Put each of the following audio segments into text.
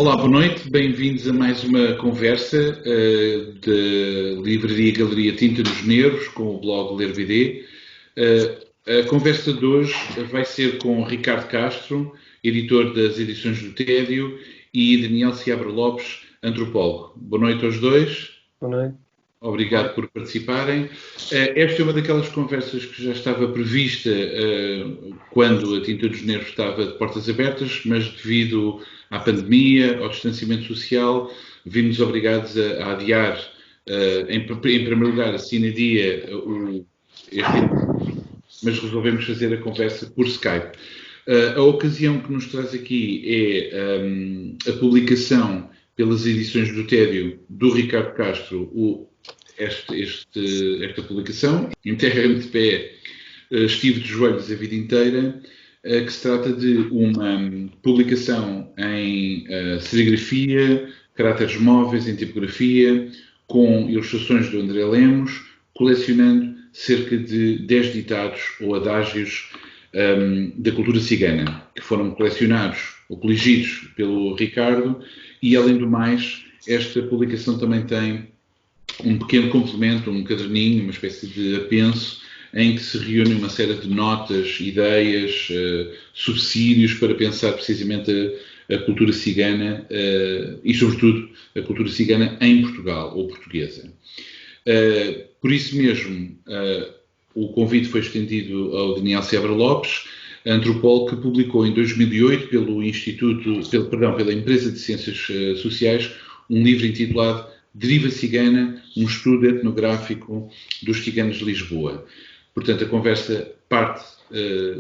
Olá, boa noite, bem-vindos a mais uma conversa da Livraria Galeria Tinta dos Negros com o blog Ler BD. A conversa de hoje vai ser com Ricardo Castro, editor das Edições do Tédio, e Daniel Seabra Lopes, antropólogo. Boa noite aos dois. Boa noite. Obrigado por participarem. Esta é uma daquelas conversas que já estava prevista quando a Tinta dos Negros estava de portas abertas, mas devido à pandemia, ao distanciamento social, vimos obrigados a adiar, em primeiro lugar, a sine dia, mas resolvemos fazer a conversa por Skype. A ocasião que nos traz aqui é a publicação pelas Edições do Tédio do Ricardo Castro, esta publicação, Enterra-me de Pé, Estive de Joelhos a Vida Inteira, que se trata de uma publicação em serigrafia, caracteres móveis, em tipografia, com ilustrações do André Lemos, colecionando cerca de 10 ditados ou adágios da cultura cigana, que foram colecionados ou coligidos pelo Ricardo, e além do mais, esta publicação também tem um pequeno complemento, um caderninho, uma espécie de apenso, em que se reúne uma série de notas, ideias, subsídios para pensar precisamente a cultura cigana e, sobretudo, a cultura cigana em Portugal, ou portuguesa. Por isso mesmo, o convite foi estendido ao Daniel Seabra Lopes, antropólogo que publicou em 2008 pela Empresa de Ciências Sociais um livro intitulado Deriva Cigana, um estudo etnográfico dos ciganos de Lisboa. Portanto, a conversa parte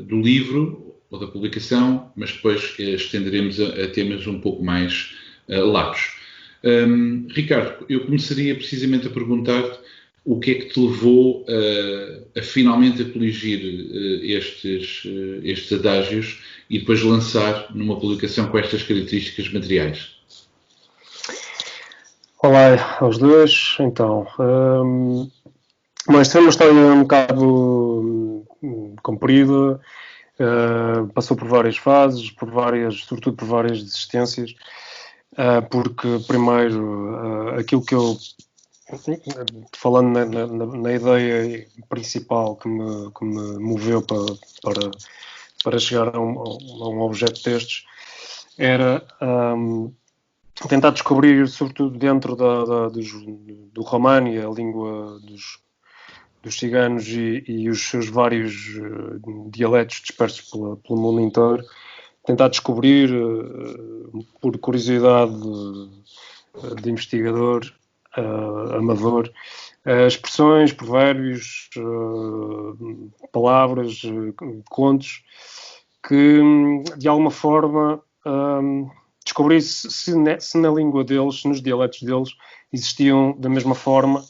do livro ou da publicação, mas depois estenderemos a temas um pouco mais latos. Ricardo, eu começaria precisamente a perguntar-te o que é que te levou a finalmente a coligir estes adágios e depois lançar numa publicação com estas características materiais. Olá aos dois. Então, esta é uma história um bocado comprida, passou por várias fases, sobretudo por várias desistências, porque primeiro aquilo que eu, falando na ideia principal que me moveu para chegar a um objeto destes, era tentar descobrir, sobretudo dentro do romani, a língua dos ciganos e os seus vários dialetos dispersos pelo mundo inteiro, tentar descobrir, por curiosidade de investigador amador, expressões, provérbios, palavras, contos, que de alguma forma descobrir se na língua deles, nos dialetos deles, existiam da mesma forma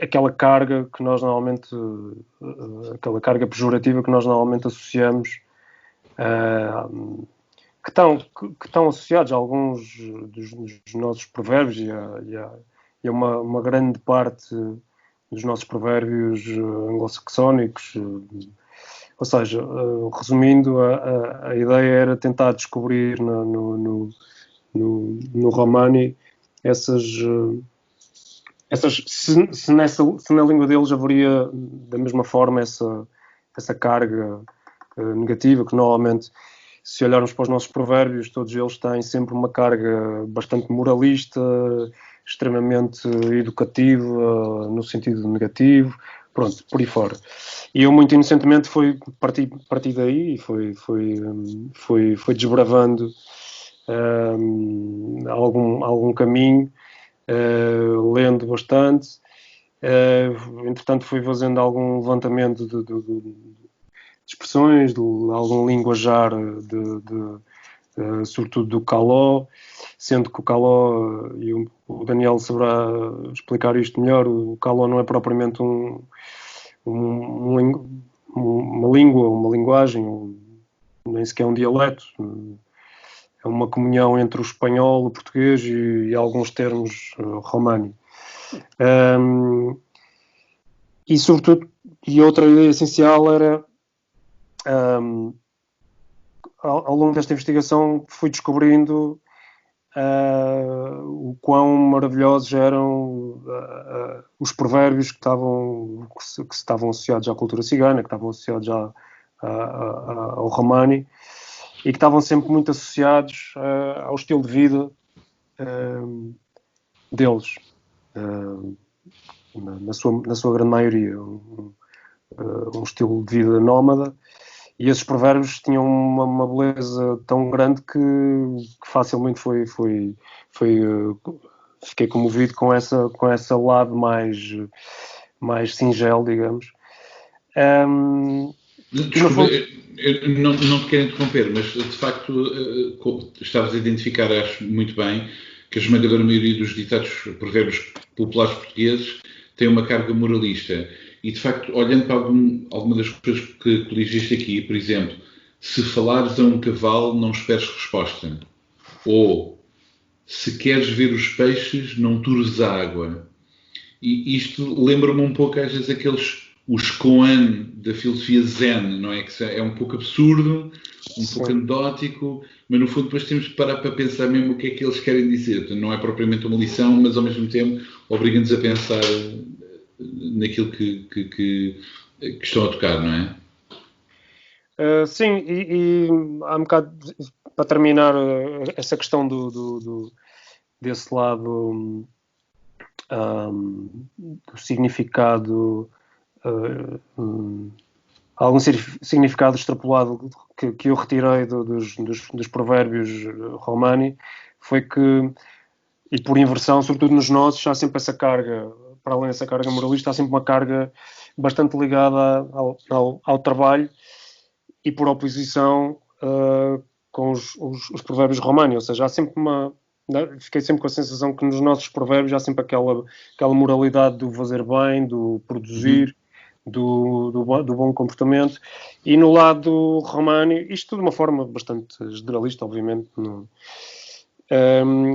aquela carga que nós normalmente, aquela carga pejorativa que nós normalmente associamos, que estão associados a alguns dos nossos provérbios e a uma grande parte dos nossos provérbios anglo-saxónicos. Ou seja, resumindo, a ideia era tentar descobrir no romani se na língua deles haveria da mesma forma essa carga negativa, que normalmente, se olharmos para os nossos provérbios, todos eles têm sempre uma carga bastante moralista, extremamente educativa, no sentido negativo, pronto, por aí fora. E eu, muito inocentemente, parti daí e foi desbravando algum caminho, lendo bastante. Entretanto, fui fazendo algum levantamento de expressões, de algum linguajar, sobretudo do Caló, sendo que o Caló, e o Daniel saberá explicar isto melhor, o Caló não é propriamente uma língua, uma linguagem, nem sequer um dialeto. É uma comunhão entre o espanhol, o português e alguns termos romani. E, sobretudo, outra ideia essencial era ao longo desta investigação fui descobrindo o quão maravilhosos eram os provérbios que estavam associados à cultura cigana, que estavam associados ao Romani, e que estavam sempre muito associados ao estilo de vida deles, na sua grande maioria. Um estilo de vida nómada, e esses provérbios tinham uma beleza tão grande que facilmente fiquei comovido com essa lado mais singelo, digamos. Desculpa, eu não te quero interromper, mas de facto estavas a identificar, acho muito bem, que a esmagadora maioria dos ditados provérbios populares portugueses tem uma carga moralista. E, de facto, olhando para alguma das coisas que coligiste aqui, por exemplo, se falares a um cavalo, não esperes resposta. Ou, se queres ver os peixes, não tures a água. E isto lembra-me um pouco, às vezes, os koan da filosofia zen, não é? Que é um pouco absurdo, pouco anedótico, mas, no fundo, depois temos que parar para pensar mesmo o que é que eles querem dizer. Não é propriamente uma lição, mas, ao mesmo tempo, obriga-nos a pensar naquilo que estão a tocar, não é? Sim, e há um bocado, para terminar, essa questão desse lado do significado, algum significado extrapolado que eu retirei dos provérbios Romani, foi que, e por inversão, sobretudo nos nossos, há sempre essa carga, para além dessa carga moralista, há sempre uma carga bastante ligada ao trabalho, e por oposição com os provérbios Romani. Ou seja, há sempre fiquei sempre com a sensação que nos nossos provérbios há sempre aquela moralidade do fazer bem, do produzir, do bom comportamento. E no lado Romani, isto de uma forma bastante generalista, obviamente,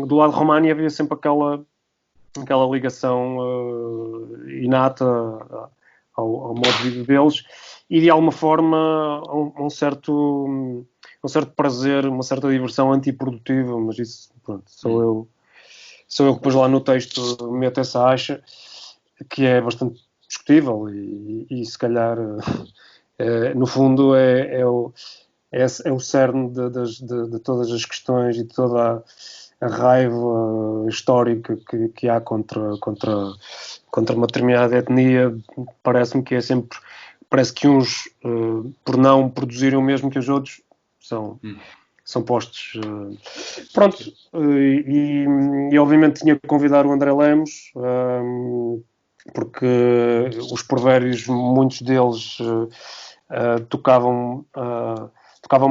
do lado Romani havia sempre aquela ligação inata ao modo de vida deles, e de alguma forma um certo prazer, uma certa diversão antiprodutiva, mas isso, pronto, sou eu que depois lá no texto meto essa acha, que é bastante discutível, e se calhar no fundo é o cerne de todas as questões e de toda a raiva histórica que há contra uma determinada etnia. Parece-me que parece que uns, por não produzirem o mesmo que os outros, são postos. Pronto, e obviamente tinha que convidar o André Lemos, porque os provérbios, muitos deles tocavam-me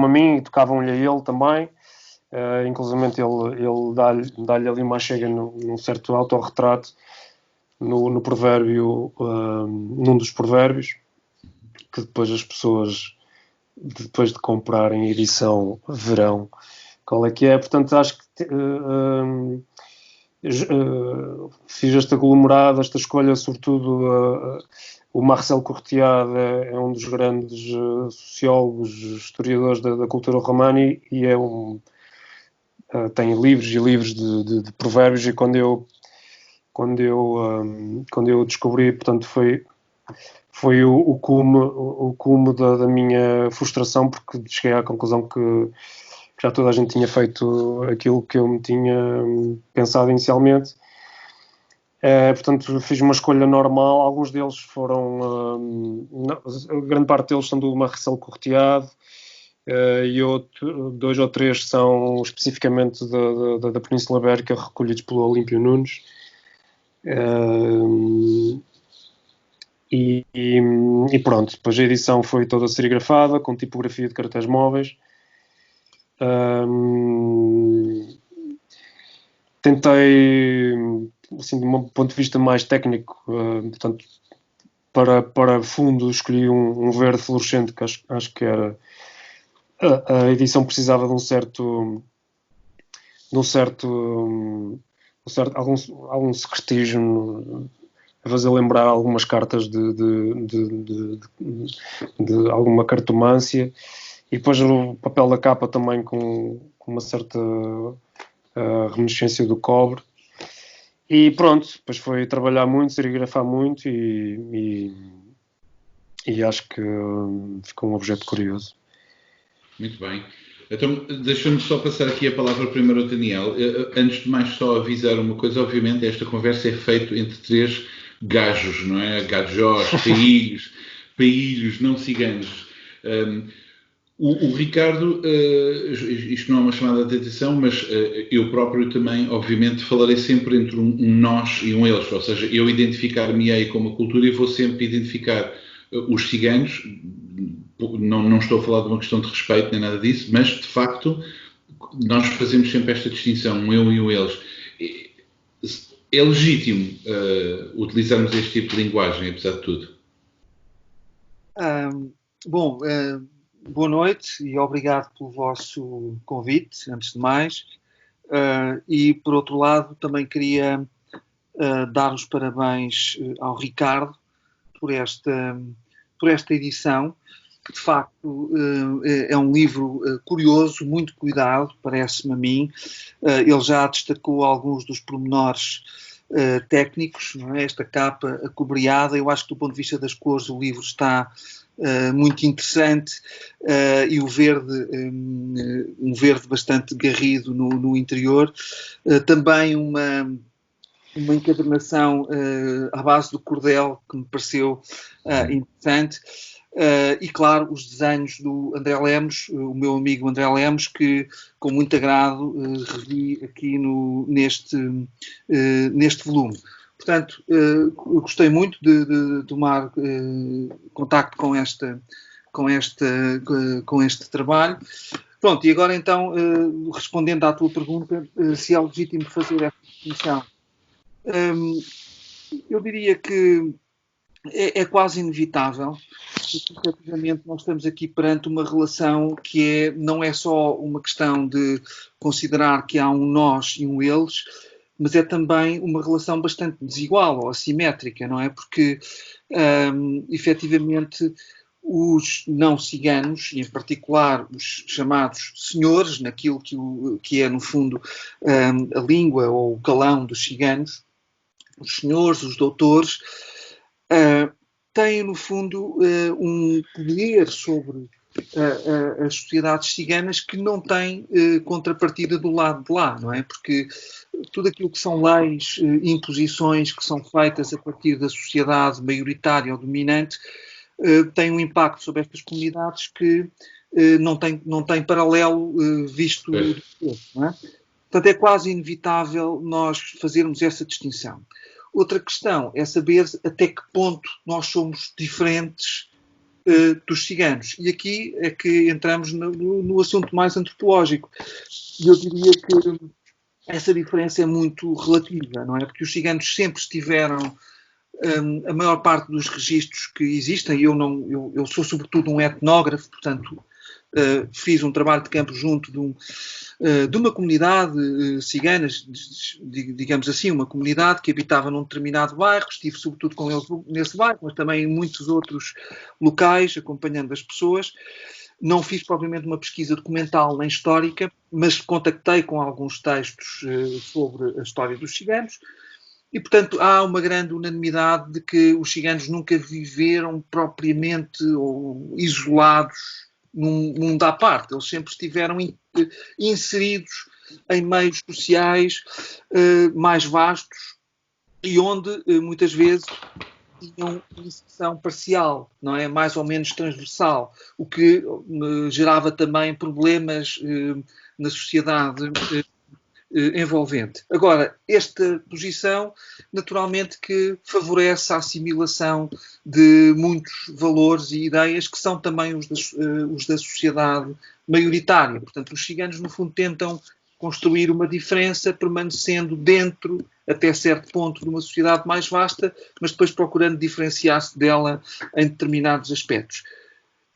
a mim e tocavam-lhe a ele também. Inclusivamente ele dá-lhe ali uma chega num certo autorretrato no provérbio, num dos provérbios, que depois as pessoas, depois de comprarem a edição, verão qual é que é. Portanto, acho que fiz este aglomerado, esta escolha, sobretudo. O Marcel Courtiade é um dos grandes sociólogos, historiadores da cultura romani, e tem livros e livros de provérbios, e quando eu descobri, portanto, foi o cume da minha frustração, porque cheguei à conclusão que já toda a gente tinha feito aquilo que eu me tinha pensado inicialmente. Portanto, fiz uma escolha normal. Alguns deles foram... a grande parte deles são do Marcel Courtiade, e dois ou três são especificamente da Península Ibérica, recolhidos pelo Olímpio Nunes. E pronto, depois a edição foi toda serigrafada, com tipografia de caracteres móveis. Tentei, assim, de um ponto de vista mais técnico, portanto, para fundo, escolhi um verde fluorescente, que acho que era... A edição precisava de algum secretismo, a fazer lembrar algumas cartas de alguma cartomância, E depois o papel da capa também com uma certa reminiscência do cobre. E pronto, depois foi trabalhar muito, serigrafar muito e acho que ficou um objeto curioso. Muito bem. Então, deixa-me só passar aqui a palavra primeiro ao Daniel. Antes de mais, só avisar uma coisa. Obviamente, esta conversa é feita entre 3 gajos, não é? Gajós, paílhos, não ciganos. O Ricardo, isto não é uma chamada de atenção, mas eu próprio também, obviamente, falarei sempre entre um nós e um eles. Ou seja, eu identificar-me-ei como a cultura e vou sempre identificar os ciganos. Não estou a falar de uma questão de respeito nem nada disso, mas de facto nós fazemos sempre esta distinção, um eu e um eles. É legítimo utilizarmos este tipo de linguagem, apesar de tudo? Boa noite e obrigado pelo vosso convite, antes de mais. E, por outro lado, também queria dar os parabéns ao Ricardo por esta edição. De facto, é um livro curioso, muito cuidado, parece-me a mim. Ele já destacou alguns dos pormenores técnicos, não é? Esta capa acobreada, eu acho que do ponto de vista das cores o livro está muito interessante e o verde, um verde bastante garrido no interior. Também uma encadernação à base do cordel que me pareceu interessante. E, claro, os desenhos do André Lemos, o meu amigo André Lemos, que com muito agrado revi aqui neste volume. Portanto, gostei muito de tomar contacto com este trabalho. Pronto, e agora então, respondendo à tua pergunta, se é legítimo fazer esta definição, eu diria que é quase inevitável, porque efetivamente nós estamos aqui perante uma relação que não é só uma questão de considerar que há um nós e um eles, mas é também uma relação bastante desigual ou assimétrica, não é? Porque, efetivamente, os não ciganos, e em particular os chamados senhores, naquilo que é, no fundo, a língua ou o calão dos ciganos, os senhores, os doutores, têm, no fundo, um poder sobre as sociedades ciganas que não têm contrapartida do lado de lá, não é? Porque tudo aquilo que são leis, imposições que são feitas a partir da sociedade maioritária ou dominante tem um impacto sobre estas comunidades que não tem paralelo visto do todo, não é? Portanto, é quase inevitável nós fazermos essa distinção. Outra questão é saber até que ponto nós somos diferentes dos ciganos. E aqui é que entramos no assunto mais antropológico. E eu diria que essa diferença é muito relativa, não é? Porque os ciganos sempre estiveram, a maior parte dos registros que existem, eu sou sobretudo um etnógrafo, portanto, fiz um trabalho de campo junto de uma comunidade cigana, digamos assim, uma comunidade que habitava num determinado bairro, estive sobretudo com eles nesse bairro, mas também em muitos outros locais, acompanhando as pessoas. Não fiz propriamente uma pesquisa documental nem histórica, mas contactei com alguns textos sobre a história dos ciganos. E, portanto, há uma grande unanimidade de que os ciganos nunca viveram propriamente ou isolados num mundo à parte. Eles sempre estiveram inseridos em meios sociais mais vastos e onde, muitas vezes, tinham uma inserção parcial, não é? Mais ou menos transversal, o que gerava também problemas na sociedade envolvente. Agora, esta posição, naturalmente, que favorece a assimilação de muitos valores e ideias que são também os da sociedade maioritária. Portanto, os ciganos, no fundo, tentam construir uma diferença permanecendo dentro, até certo ponto, de uma sociedade mais vasta, mas depois procurando diferenciar-se dela em determinados aspectos.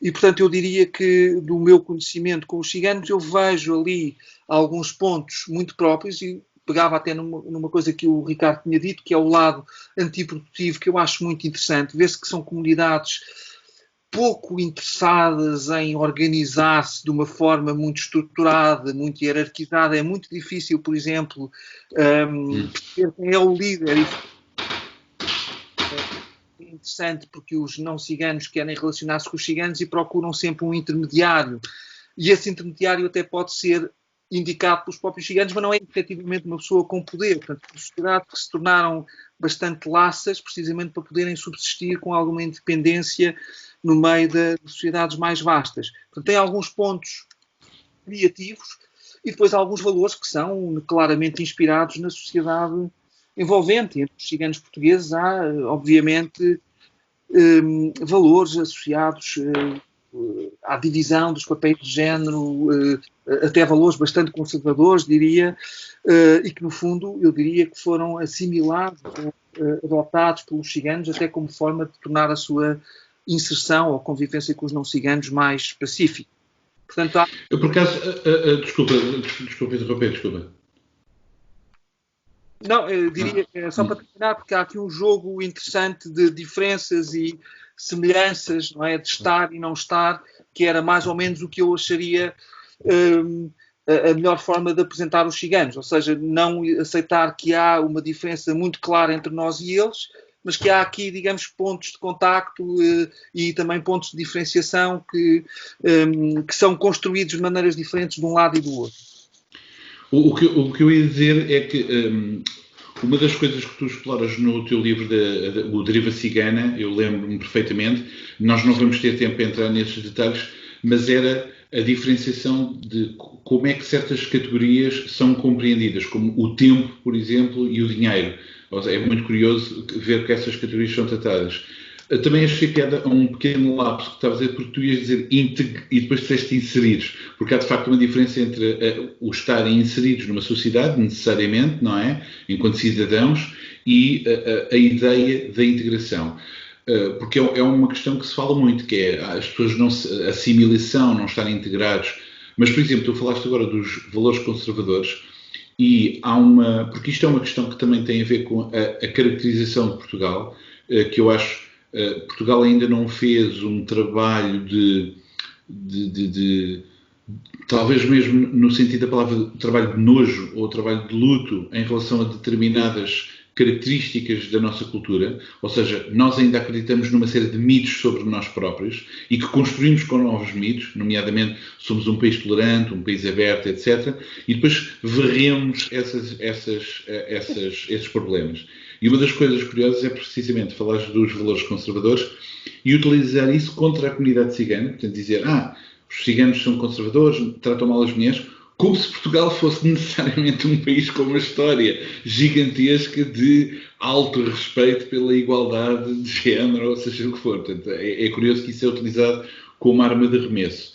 E, portanto, eu diria que, do meu conhecimento com os ciganos, eu vejo ali alguns pontos muito próprios e pegava até numa coisa que o Ricardo tinha dito, que é o lado antiprodutivo, que eu acho muito interessante. Vê-se que são comunidades pouco interessadas em organizar-se de uma forma muito estruturada, muito hierarquizada. É muito difícil, por exemplo, perceber quem é o líder. É interessante porque os não-ciganos querem relacionar-se com os ciganos e procuram sempre um intermediário. E esse intermediário até pode ser indicado pelos próprios ciganos, mas não é efetivamente uma pessoa com poder. Portanto, sociedades que se tornaram bastante laças, precisamente para poderem subsistir com alguma independência no meio de sociedades mais vastas. Portanto, tem alguns pontos criativos e depois alguns valores que são claramente inspirados na sociedade envolvente. Entre os ciganos portugueses há, obviamente, valores associados à divisão dos papéis de género, até valores bastante conservadores, diria, e que, no fundo, eu diria que foram assimilados, adotados pelos ciganos, até como forma de tornar a sua inserção ou convivência com os não-ciganos mais pacífica. Portanto, há... Eu, por acaso, desculpa interromper, desculpa. Não, eu diria que é só para terminar, porque há aqui um jogo interessante de diferenças e semelhanças, não é? De estar e não estar, que era mais ou menos o que eu acharia a melhor forma de apresentar os ciganos, ou seja, não aceitar que há uma diferença muito clara entre nós e eles, mas que há aqui, digamos, pontos de contacto e também pontos de diferenciação que são construídos de maneiras diferentes de um lado e do outro. O que eu ia dizer é que uma das coisas que tu exploras no teu livro, o Deriva Cigana, eu lembro-me perfeitamente, nós não vamos ter tempo para entrar nesses detalhes, mas era a diferenciação de como é que certas categorias são compreendidas, como o tempo, por exemplo, e o dinheiro. É muito curioso ver que essas categorias são tratadas. Também achei piada a um pequeno lapso que estava a dizer, porque tu ias dizer e depois disseste inseridos, porque há de facto uma diferença entre o estarem inseridos numa sociedade, necessariamente, não é? Enquanto cidadãos, e a ideia da integração. Porque é uma questão que se fala muito, que é as pessoas assimilação, não estarem integrados. Mas, por exemplo, tu falaste agora dos valores conservadores, e porque isto é uma questão que também tem a ver com a caracterização de Portugal, que eu acho Portugal ainda não fez um trabalho de talvez mesmo no sentido da palavra trabalho de nojo ou trabalho de luto em relação a determinadas características da nossa cultura, ou seja, nós ainda acreditamos numa série de mitos sobre nós próprios e que construímos com novos mitos, nomeadamente somos um país tolerante, um país aberto, etc. E depois varremos esses problemas. E uma das coisas curiosas é precisamente falar dos valores conservadores e utilizar isso contra a comunidade cigana, portanto dizer, os ciganos são conservadores, tratam mal as mulheres, como se Portugal fosse necessariamente um país com uma história gigantesca de alto respeito pela igualdade de género, ou seja o que for. Portanto, é curioso que isso é utilizado como arma de arremesso.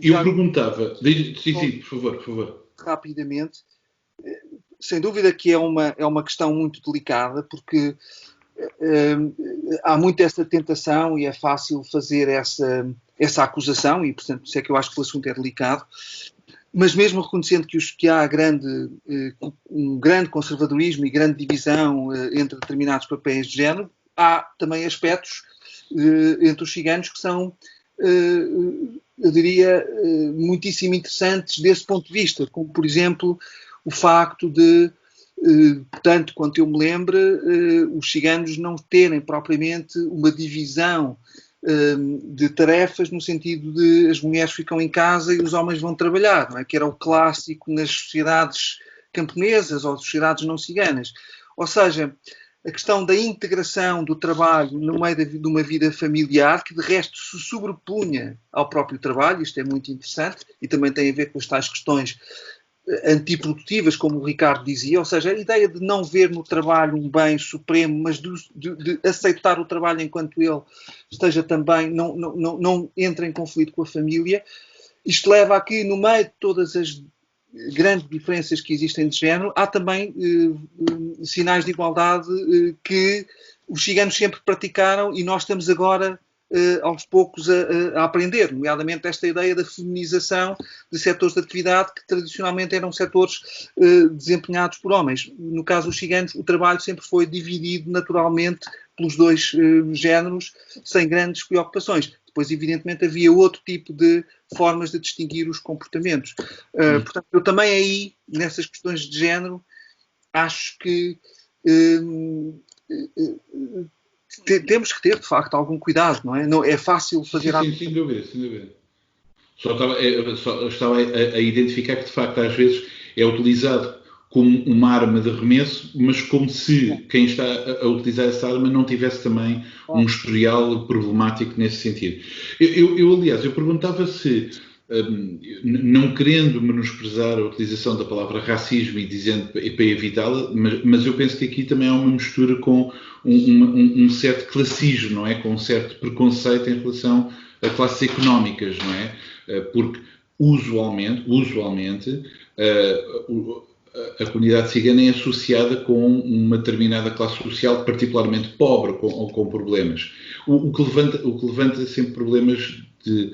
Eu perguntava... Sim, por favor. Rapidamente. Sem dúvida que é uma questão muito delicada, porque há muito essa tentação e é fácil fazer essa acusação, e portanto isso é que eu acho que o assunto é delicado, mas mesmo reconhecendo que há um grande conservadorismo e grande divisão entre determinados papéis de género, há também aspectos entre os ciganos que são, eu diria, muitíssimo interessantes desse ponto de vista, como por exemplo o facto de, tanto quanto eu me lembro, os ciganos não terem propriamente uma divisão de tarefas no sentido de as mulheres ficam em casa e os homens vão trabalhar, não é? Que era o clássico nas sociedades camponesas ou sociedades não ciganas. Ou seja, a questão da integração do trabalho no meio de uma vida familiar, que de resto se sobrepunha ao próprio trabalho, isto é muito interessante, e também tem a ver com as tais questões antiprodutivas, como o Ricardo dizia, ou seja, a ideia de não ver no trabalho um bem supremo, mas de aceitar o trabalho enquanto ele esteja também, não entra em conflito com a família. Isto leva a que, no meio de todas as grandes diferenças que existem de género, há também sinais de igualdade que os ciganos sempre praticaram e nós estamos agora aos poucos a aprender, nomeadamente esta ideia da feminização de setores de atividade que tradicionalmente eram setores desempenhados por homens. No caso dos ciganos, o trabalho sempre foi dividido naturalmente pelos dois géneros sem grandes preocupações. Depois, evidentemente, havia outro tipo de formas de distinguir os comportamentos. Portanto, eu também aí, nessas questões de género, acho que temos que ter, de facto, algum cuidado, não é? Não, é fácil fazer... Sim, sem dúvida, sem dúvida. Só estava a identificar que, de facto, às vezes é utilizado como uma arma de arremesso, mas como se quem está a utilizar essa arma não tivesse também um historial problemático nesse sentido. Aliás, eu perguntava se, não querendo menosprezar a utilização da palavra racismo e dizendo para evitá-la, mas eu penso que aqui também há uma mistura com um certo classismo, não é? Com um certo preconceito em relação a classes económicas, não é? Porque usualmente a comunidade cigana é associada com uma determinada classe social particularmente pobre ou com problemas. O que levanta sempre problemas de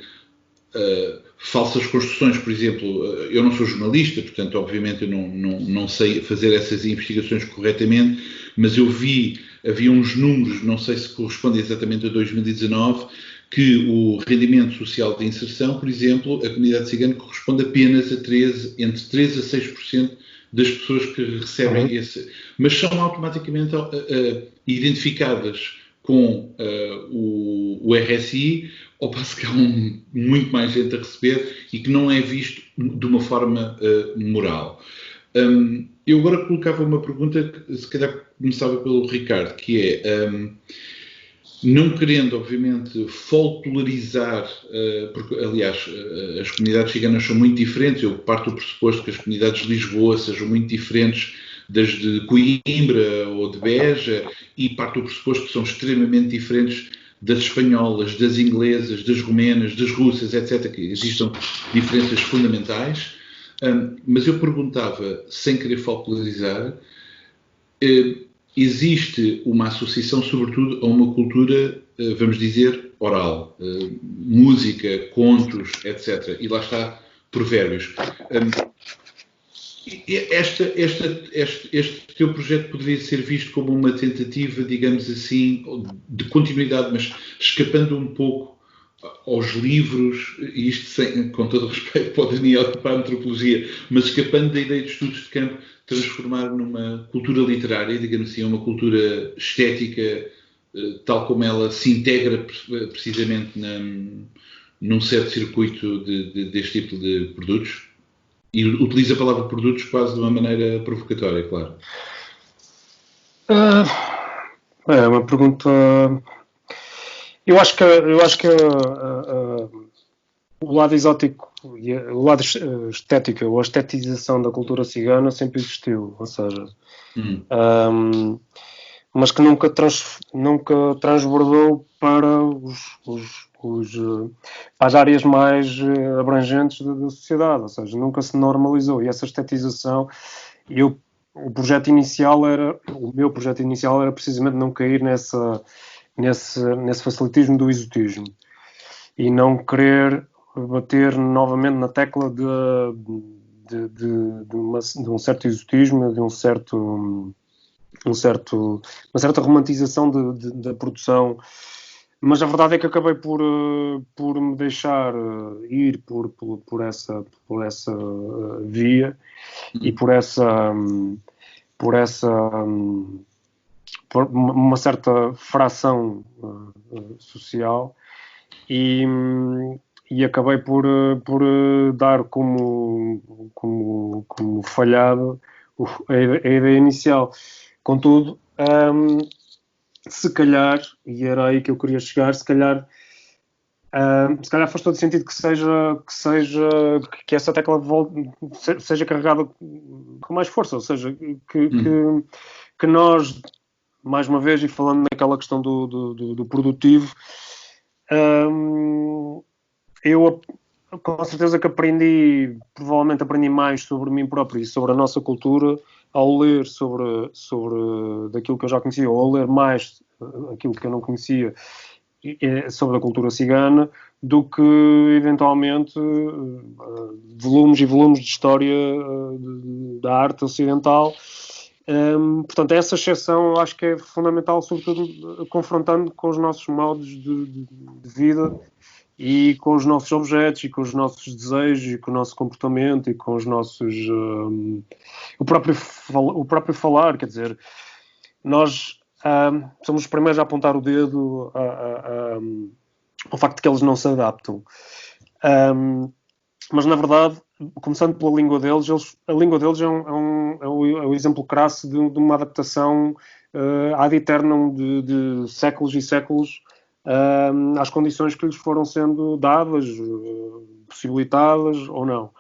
falsas construções. Por exemplo, eu não sou jornalista, portanto, obviamente, eu não sei fazer essas investigações corretamente, mas havia uns números, não sei se correspondem exatamente a 2019, que o rendimento social de inserção, por exemplo, a comunidade cigana corresponde apenas a entre 3% a 6% das pessoas que recebem esse... Mas são automaticamente identificadas com o RSI, ao passo que há muito mais gente a receber e que não é visto de uma forma moral. Eu agora colocava uma pergunta que se calhar começava pelo Ricardo, que é... não querendo, obviamente, folclorizar, porque, aliás, as comunidades ciganas são muito diferentes. Eu parto do pressuposto que as comunidades de Lisboa sejam muito diferentes das de Coimbra ou de Beja, e parto do pressuposto que são extremamente diferentes das espanholas, das inglesas, das romenas, das russas, etc., que existam diferenças fundamentais. Mas eu perguntava, sem querer folclorizar, existe uma associação, sobretudo, a uma cultura, vamos dizer, oral. Música, contos, etc. E lá está, provérbios. Este teu projeto poderia ser visto como uma tentativa, digamos assim, de continuidade, mas escapando um pouco aos livros, e isto com todo o respeito para o Daniel e para a antropologia, mas escapando da ideia de estudos de campo, transformar numa cultura literária, digamos assim, uma cultura estética, tal como ela se integra precisamente num certo circuito deste tipo de produtos. E utiliza a palavra produtos quase de uma maneira provocatória, claro. É uma pergunta... Eu acho que o lado exótico, o lado estético, ou a estetização da cultura cigana sempre existiu, ou seja, mas que nunca transbordou para as áreas mais abrangentes da sociedade, ou seja, nunca se normalizou. E essa estetização, o meu projeto inicial era precisamente não cair nesse facilitismo do exotismo e não querer bater novamente na tecla de um certo exotismo, de uma certa romantização da produção. Mas a verdade é que acabei por me deixar ir por essa via e por uma certa fração social e acabei por dar como falhado a ideia inicial. Contudo, se calhar, e era aí que eu queria chegar, se calhar faz todo sentido que essa tecla seja carregada com mais força, ou seja, que nós, mais uma vez, e falando naquela questão do produtivo, eu com certeza que provavelmente aprendi mais sobre mim próprio e sobre a nossa cultura ao ler sobre daquilo que eu já conhecia, ou ao ler mais aquilo que eu não conhecia sobre a cultura cigana, do que eventualmente volumes e volumes de história da arte ocidental, Portanto, essa exceção eu acho que é fundamental, sobretudo confrontando com os nossos modos de vida e com os nossos objetos e com os nossos desejos e com o nosso comportamento e com os nossos... o próprio falar, quer dizer, nós somos os primeiros a apontar o dedo ao facto de que eles não se adaptam. Mas, na verdade, começando pela língua deles, a língua deles é um exemplo crasso de uma adaptação ad eternum de séculos e séculos às condições que lhes foram sendo dadas, possibilitadas ou não.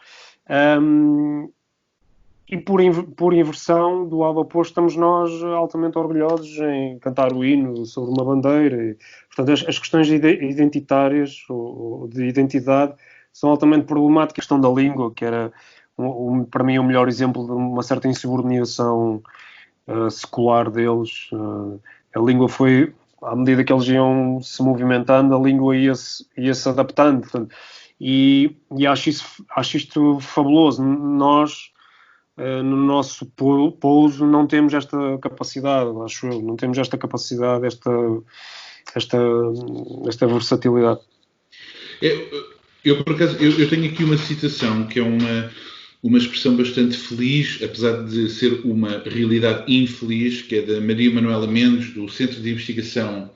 E por inversão, do lado oposto, estamos nós altamente orgulhosos em cantar o hino sobre uma bandeira. E, portanto, as questões identitárias ou de identidade são altamente problemáticas. A questão da língua, que era, para mim, o melhor exemplo de uma certa insubordinação secular deles. A língua foi, à medida que eles iam se movimentando, a língua ia-se adaptando. Portanto, e acho isto fabuloso. Nós, no nosso pouso, não temos esta capacidade, acho eu, não temos esta capacidade, esta versatilidade. Eu, por acaso, eu tenho aqui uma citação que é uma expressão bastante feliz, apesar de ser uma realidade infeliz, que é da Maria Manuela Mendes, do Centro de Investigação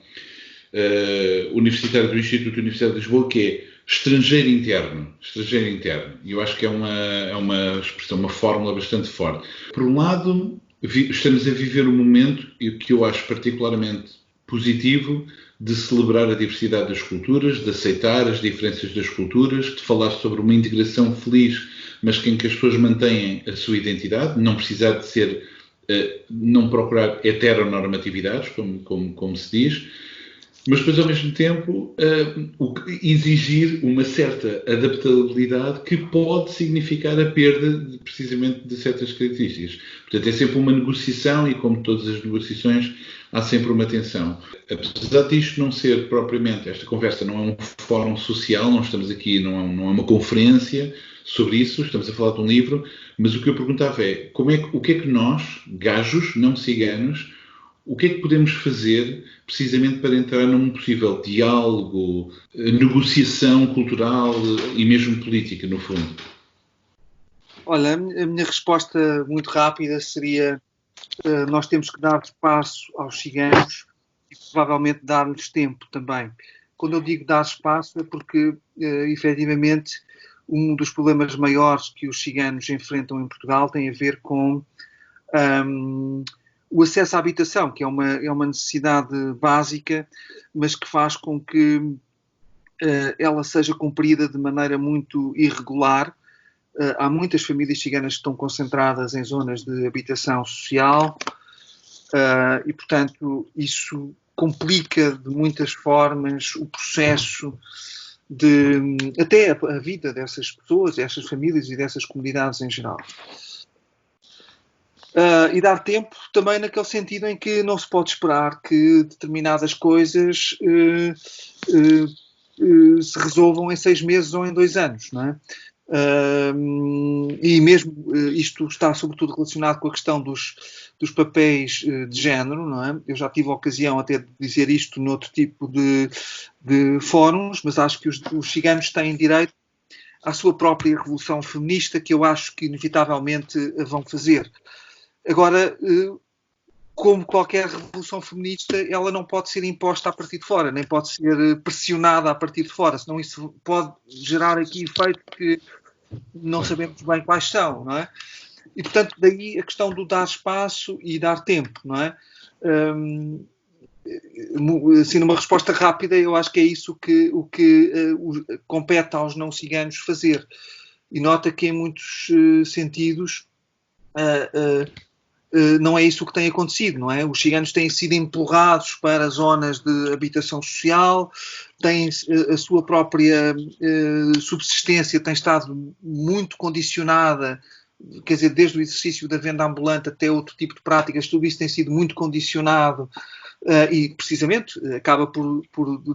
Universitário do Instituto Universitário de Lisboa, que é estrangeiro interno. E eu acho que é uma expressão, uma fórmula bastante forte. Por um lado, estamos a viver um momento que eu acho particularmente positivo de celebrar a diversidade das culturas, de aceitar as diferenças das culturas, de falar sobre uma integração feliz, mas em que as pessoas mantêm a sua identidade, não precisar de ser, não procurar heteronormatividades, como se diz, mas depois, ao mesmo tempo, exigir uma certa adaptabilidade que pode significar a perda, precisamente, de certas características. Portanto, é sempre uma negociação e, como todas as negociações, há sempre uma tensão. Apesar disto não ser propriamente, esta conversa não é um fórum social, não estamos aqui, não é uma conferência sobre isso, estamos a falar de um livro, mas o que eu perguntava é, o que é que nós, gajos, não ciganos, o que é que podemos fazer precisamente para entrar num possível diálogo, negociação cultural e mesmo política, no fundo? Olha, a minha resposta muito rápida seria nós temos que dar espaço aos ciganos e provavelmente dar-lhes tempo também. Quando eu digo dar espaço é porque, efetivamente, um dos problemas maiores que os ciganos enfrentam em Portugal tem a ver com o acesso à habitação, que é uma necessidade básica, mas que faz com que ela seja cumprida de maneira muito irregular. Há muitas famílias ciganas que estão concentradas em zonas de habitação social e, portanto, isso complica de muitas formas o processo até a vida dessas pessoas, dessas famílias e dessas comunidades em geral. E dar tempo também naquele sentido em que não se pode esperar que determinadas coisas se resolvam em 6 meses ou em 2 anos, não é? E mesmo isto está sobretudo relacionado com a questão dos papéis de género, não é? Eu já tive a ocasião até de dizer isto noutro tipo de fóruns, mas acho que os ciganos têm direito à sua própria revolução feminista, que eu acho que inevitavelmente vão fazer. Agora, como qualquer revolução feminista, ela não pode ser imposta a partir de fora, nem pode ser pressionada a partir de fora, senão isso pode gerar aqui efeitos que não sabemos bem quais são, não é? E, portanto, daí a questão do dar espaço e dar tempo, não é? Assim, numa resposta rápida, eu acho que é isso que compete aos não ciganos fazer. E nota que, em muitos sentidos, não é isso que tem acontecido, não é? Os ciganos têm sido empurrados para zonas de habitação social, têm a sua própria subsistência tem estado muito condicionada, quer dizer, desde o exercício da venda ambulante até outro tipo de práticas, tudo isso tem sido muito condicionado e, precisamente, acaba por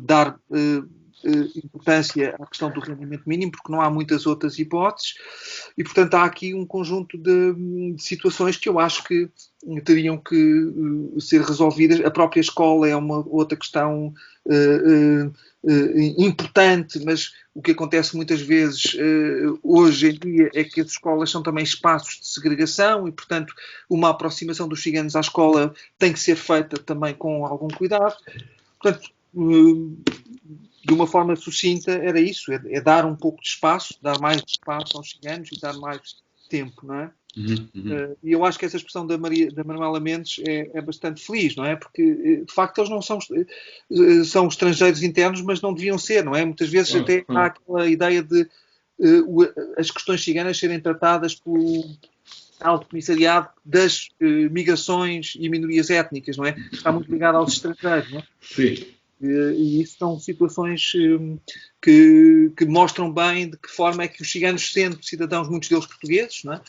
dar importância à questão do rendimento mínimo, porque não há muitas outras hipóteses, e, portanto, há aqui um conjunto de situações que eu acho que teriam que ser resolvidas. A própria escola é uma outra questão importante, mas o que acontece muitas vezes hoje em dia é que as escolas são também espaços de segregação e, portanto, uma aproximação dos ciganos à escola tem que ser feita também com algum cuidado. Portanto, de uma forma sucinta, era isso, é dar um pouco de espaço, dar mais espaço aos ciganos e dar mais tempo, não é? E eu acho que essa expressão da Manuela Mendes é bastante feliz, não é? Porque, de facto, eles não são estrangeiros internos, mas não deviam ser, não é? Muitas vezes até há aquela ideia de as questões ciganas serem tratadas pelo Alto Comissariado das Migrações e Minorias Étnicas, não é? Está muito ligado aos estrangeiros, não é? Sim. E isso são situações que mostram bem de que forma é que os ciganos, sendo cidadãos, muitos deles portugueses, não é?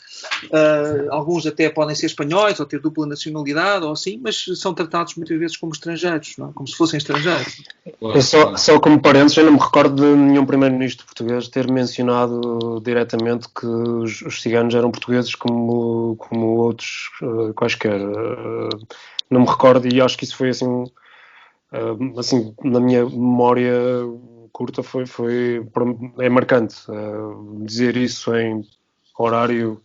Alguns até podem ser espanhóis ou ter dupla nacionalidade ou assim, mas são tratados muitas vezes como estrangeiros, não é? Como se fossem estrangeiros. Só como parênteses, eu não me recordo de nenhum primeiro-ministro português ter mencionado diretamente que os ciganos eram portugueses como outros quaisquer. Não me recordo, e acho que isso foi assim na minha memória curta é marcante. Dizer isso em horário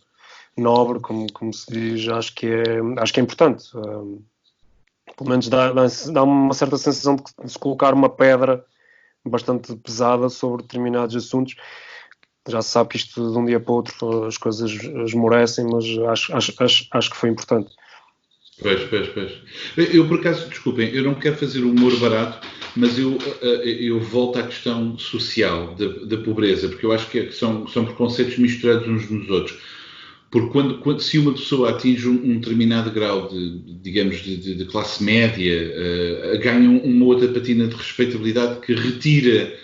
nobre, como se diz, acho que é importante. Pelo menos dá uma certa sensação de se colocar uma pedra bastante pesada sobre determinados assuntos. Já se sabe que isto de um dia para o outro as coisas esmorecem, mas acho que foi importante. Pois. Eu, por acaso, desculpem, eu não quero fazer humor barato, mas eu volto à questão social da pobreza, porque eu acho que são preconceitos misturados uns nos outros. Porque se uma pessoa atinge um determinado grau de classe média, ganha uma outra patina de respeitabilidade que retira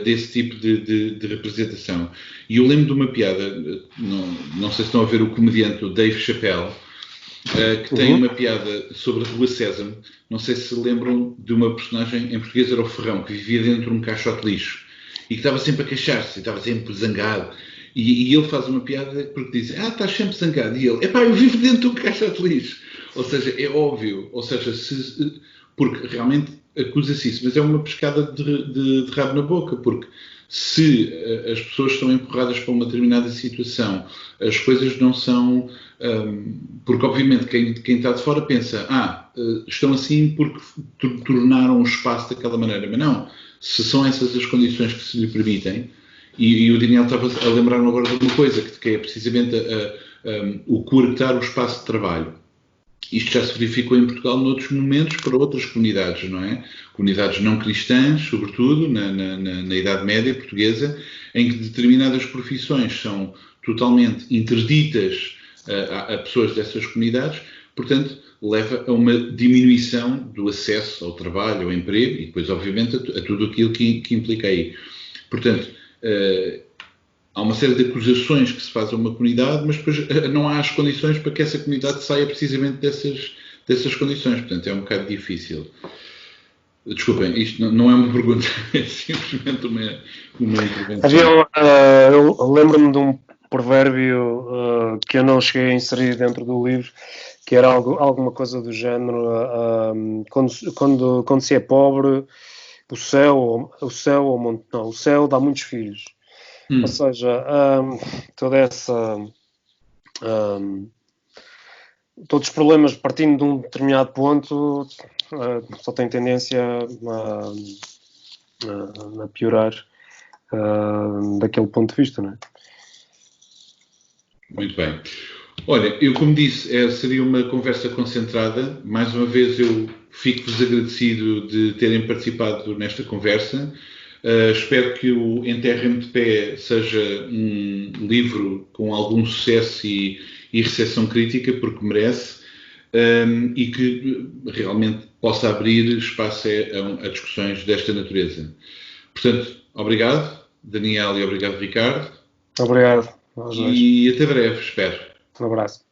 desse tipo de representação. E eu lembro de uma piada, não sei se estão a ver o comediante, o Dave Chappelle, que tem uma piada sobre a Rua Sésamo. Não sei se lembram de uma personagem, em português era o Ferrão, que vivia dentro de um caixote de lixo e que estava sempre a queixar-se, estava sempre zangado. E ele faz uma piada porque diz: estás sempre zangado. E ele: eu vivo dentro de um caixote de lixo. Ou seja, é óbvio. Ou seja, porque realmente acusa-se isso, mas é uma pescada de rabo na boca, porque se as pessoas estão empurradas para uma determinada situação, as coisas não são... porque, obviamente, quem está de fora pensa estão assim porque tornaram o espaço daquela maneira. Mas não. Se são essas as condições que se lhe permitem, e o Daniel estava a lembrar-me agora de uma coisa, que é precisamente o cortar o espaço de trabalho. Isto já se verificou em Portugal noutros momentos para outras comunidades, não é? Comunidades não cristãs, sobretudo, na Idade Média portuguesa, em que determinadas profissões são totalmente interditas a pessoas dessas comunidades, portanto, leva a uma diminuição do acesso ao trabalho, ao emprego e depois, obviamente, a tudo aquilo que implica aí. Portanto, há uma série de acusações que se faz a uma comunidade, mas depois não há as condições para que essa comunidade saia precisamente dessas condições. Portanto, é um bocado difícil. Desculpem, isto não é uma pergunta, é simplesmente uma intervenção. Eu lembro-me de um provérbio que eu não cheguei a inserir dentro do livro, que era alguma coisa do género: quando se é pobre, o céu dá muitos filhos. Ou seja, toda essa... todos os problemas partindo de um determinado ponto só tem tendência a piorar daquele ponto de vista, não é? Muito bem. Olha, eu, como disse, seria uma conversa concentrada. Mais uma vez eu fico-vos agradecido de terem participado nesta conversa. Espero que o Enterra-me de Pé seja um livro com algum sucesso e recepção crítica, porque merece, e que realmente possa abrir espaço a discussões desta natureza. Portanto, obrigado, Daniel, e obrigado, Ricardo. Obrigado. E até breve, espero. Um abraço.